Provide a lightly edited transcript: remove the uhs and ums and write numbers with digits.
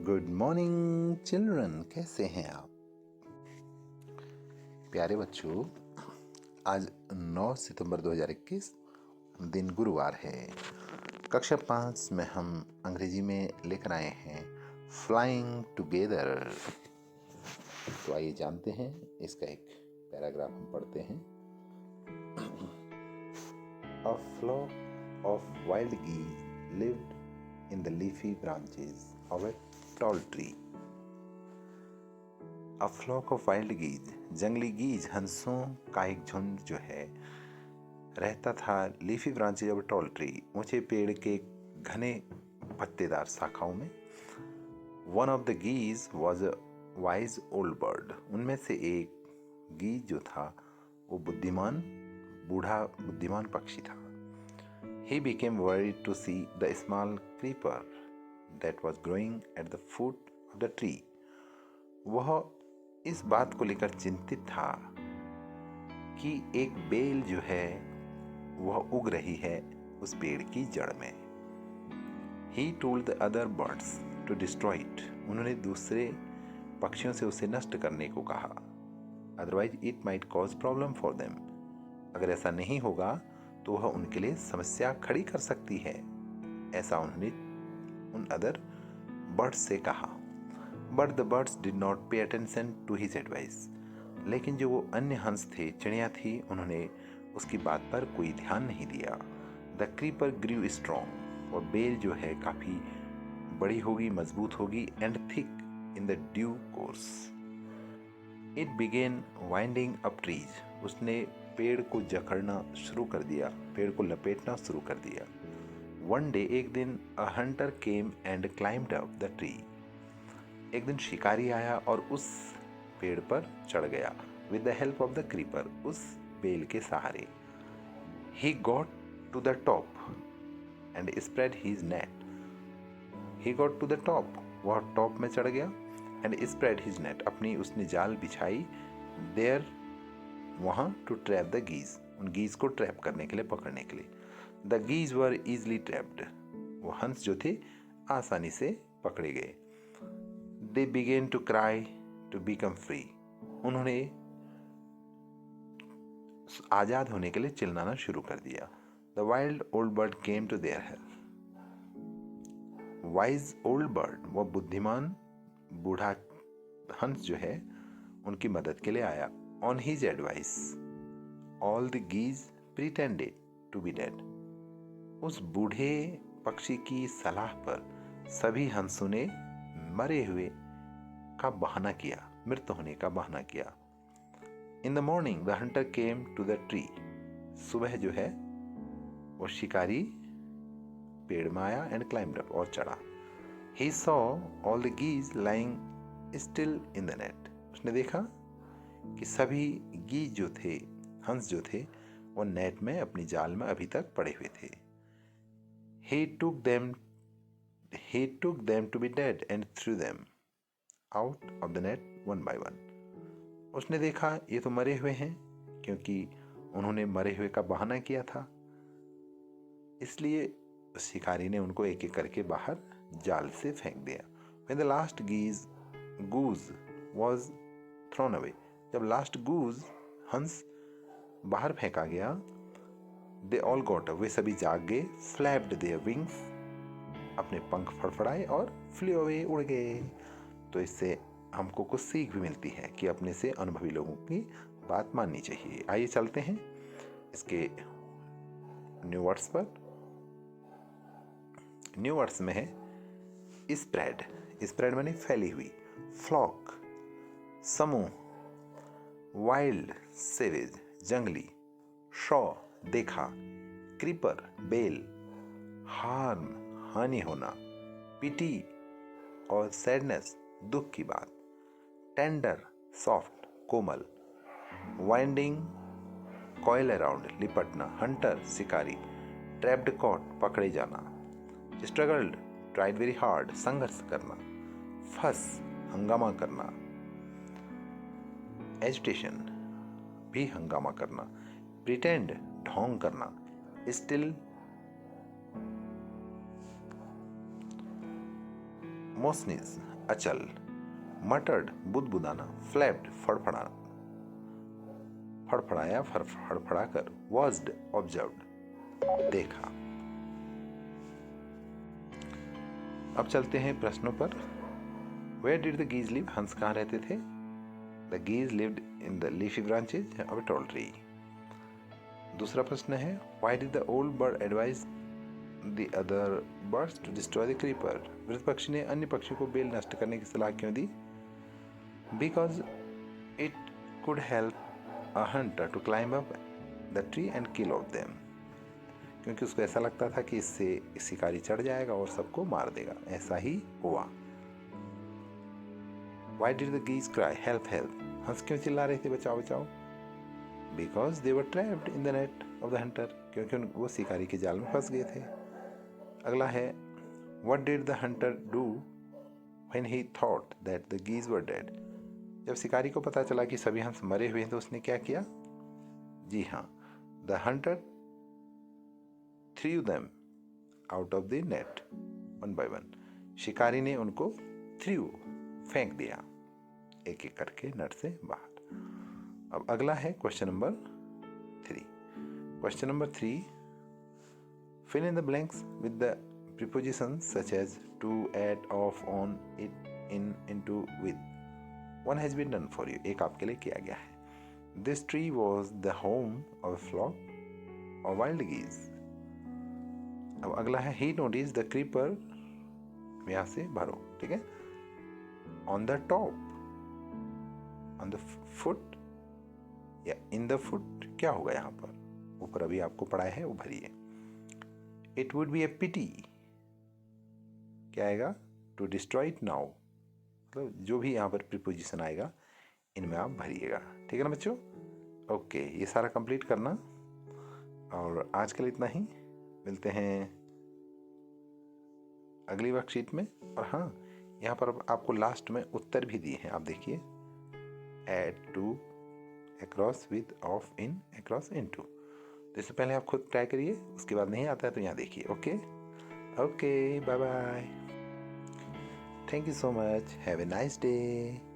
Good morning children, कैसे हैं आप प्यारे बच्चों। आज 9 सितंबर 2021 दिन गुरुवार है। कक्षा 5 में हम अंग्रेजी में लेकर आए हैं फ्लाइंग टुगेदर। तो आइए जानते हैं, इसका एक पैराग्राफ हम पढ़ते हैं। A flock of wild geese lived in the leafy branches of a tall tree. A flock of wild geese, जंगली गीज हंसों का एक झुंड जो है रहता था leafy branches of tall tree, ऊंचे पेड़ के घने पत्तेदार शाखाओं में। One of the geese was a wise old bird, उनमें से एक गीज जो था वो बूढ़ा बुद्धिमान पक्षी था। He became worried to see the small creeper that was growing at the foot of the tree. वह इस बात को लेकर चिंतित था कि एक बेल जो है वह उग रही है उस पेड़ की जड़ में। He told the other birds to destroy it. उन्होंने दूसरे पक्षियों से उसे नष्ट करने को कहा। Otherwise it might cause problem for them. अगर ऐसा नहीं होगा तो वह उनके लिए समस्या खड़ी कर सकती है, ऐसा उन्होंने उन अदर बर्ड्स से कहा। But the birds did not pay attention to his advice. लेकिन जो वो अन्य हंस थे, चिड़िया थी, उन्होंने उसकी बात पर कोई ध्यान नहीं दिया। द क्रीपर ग्रू स्ट्रॉन्ग, और बेल जो है काफ़ी बड़ी होगी, मजबूत होगी, and thick in the due course. It began winding up trees, उसने पेड़ को जकड़ना शुरू कर दिया, पेड़ को लपेटना शुरू कर दिया। वन डे, एक दिन, अ Hunter came and climbed up the tree, एक दिन शिकारी आया और उस पेड़ पर चढ़ गया। With the help of the creeper, उस बेल के सहारे। He got to the top and spread his net. He got to the top, वह टॉप में चढ़ गया, एंड स्प्रेड हिज नेट, अपनी उसने जाल बिछाई। देयर, वहाँ, टू ट्रैप द गीज, उन गीज को ट्रैप करने के लिए, पकड़ने के लिए। The geese were easily trapped, वो हंस जो थे आसानी से पकड़े गए। They began to cry to become free, उन्होंने आजाद होने के लिए चिल्लाना शुरू कर दिया। The wild old bird came to their help, wise old bird, वह बुद्धिमान बूढ़ा हंस जो है उनकी मदद के लिए आया। On his advice, all the geese pretended to be dead. उस बूढ़े पक्षी की सलाह पर सभी हंसों ने मरे हुए का बहाना किया, मृत होने का बहाना किया। In the morning, the hunter came to the tree. सुबह जो है वो शिकारी पेड़ में आया and climbed up, और चढ़ा। He saw all the geese lying still in the net. उसने देखा कि सभी गीज जो थे, हंस जो थे, वो नेट में, अपनी जाल में अभी तक पड़े हुए थे। He took them to be dead and threw them out of the net one by one. उसने देखा ये तो मरे हुए हैं, क्योंकि उन्होंने मरे हुए का बहाना किया था, इसलिए शिकारी ने उनको एक एक करके बाहर जाल से फेंक दिया। When the last goose was thrown away, जब लास्ट गूज, हंस, बाहर फेंका गया, दे ऑल गॉट अप, वे सभी जाग गए। फ्लैप्ड देयर विंग्स, अपने पंख फड़फड़ाए और फ्ली अवे, उड़ गए। तो इससे हमको कुछ सीख भी मिलती है कि अपने से अनुभवी लोगों की बात माननी चाहिए। आइए चलते हैं इसके न्यू वर्ड्स पर। न्यू वर्ड्स में है स्प्रेड, स्प्रेड माने फैली हुई, फ्लॉक समूह, वाइल्ड सेवेज जंगली, शॉ देखा, क्रीपर बेल, हार्म हानि होना, पिटी और सैडनेस दुख की बात, टेंडर सॉफ्ट कोमल, वाइंडिंग कॉइल अराउंड लिपटना, हंटर शिकारी, ट्रैप्ड कॉट पकड़े जाना, स्ट्रगल्ड ट्राइड वेरी हार्ड संघर्ष करना, फस हंगामा करना, एजिटेशन भी हंगामा करना, प्रिटेंड ढोंग करना, स्टिल मोसनीज अचल, मटर्ड बुदबुदाना, फ्लैप्ड फड़फड़ाना, फड़फड़ाया फड़फड़ा कर, वॉज्ड ऑब्जर्व्ड देखा। अब चलते हैं प्रश्नों पर। Where did the geese live, हंस कहाँ रहते थे? The geese lived in the leafy branches of a tall tree. दूसरा प्रश्न है why did the old bird advise the other birds to destroy the creeper. वृद्ध पक्षी ने अन्य पक्षियों को बेल नष्ट करने की सलाह क्यों दी? Because it could help a hunter to climb up the tree and kill off them. क्योंकि उसको ऐसा लगता था कि इससे शिकारी चढ़ जाएगा और सबको मार देगा। ऐसा ही हुआ। Why did the geese cry help help? हंस क्यों चिल्ला रहे थे बचाओ बचाओ? Because they were trapped in the net of the hunter. क्योंकि वो शिकारी के जाल में फंस गए थे। अगला है What did the hunter do when he thought that the geese were dead? जब शिकारी को पता चला कि सभी हंस मरे हुए हैं तो उसने क्या किया? जी हाँ, The hunter threw them out of the net one by one. शिकारी ने उनको threw फेंक दिया एक एक करके नेट से बाहर। अब अगला है question number 3। Question number 3, fill in the blanks with the prepositions such as to, at, of, on, it, in, into, with. One has been done for you. एक आपके लिए किया गया है। This tree was the home of a flock of wild geese. अब अगला है he noticed the creeper, यहाँ से भरो, ठीक है। On the top, on the foot या in the foot क्या होगा यहाँ पर? ऊपर अभी आपको पढ़ाया है वो भरिए। It would be a pity, क्या आएगा? To destroy it now। मतलब जो भी यहाँ पर प्रीपोजिशन आएगा इनमें आप भरिएगा, ठीक है ना बच्चों? ओके, ये सारा कंप्लीट करना। और आज के लिए इतना ही, मिलते हैं अगली वर्कशीट में। और हाँ, यहाँ पर आपको लास्ट में उत्तर भी दिए हैं, आप देखिए। Add to, across, with, of, in, across, into. तो इससे पहले आप खुद ट्राई करिए, उसके बाद नहीं आता है तो यहाँ देखिए। Okay okay, bye bye, thank you so much, have a nice day.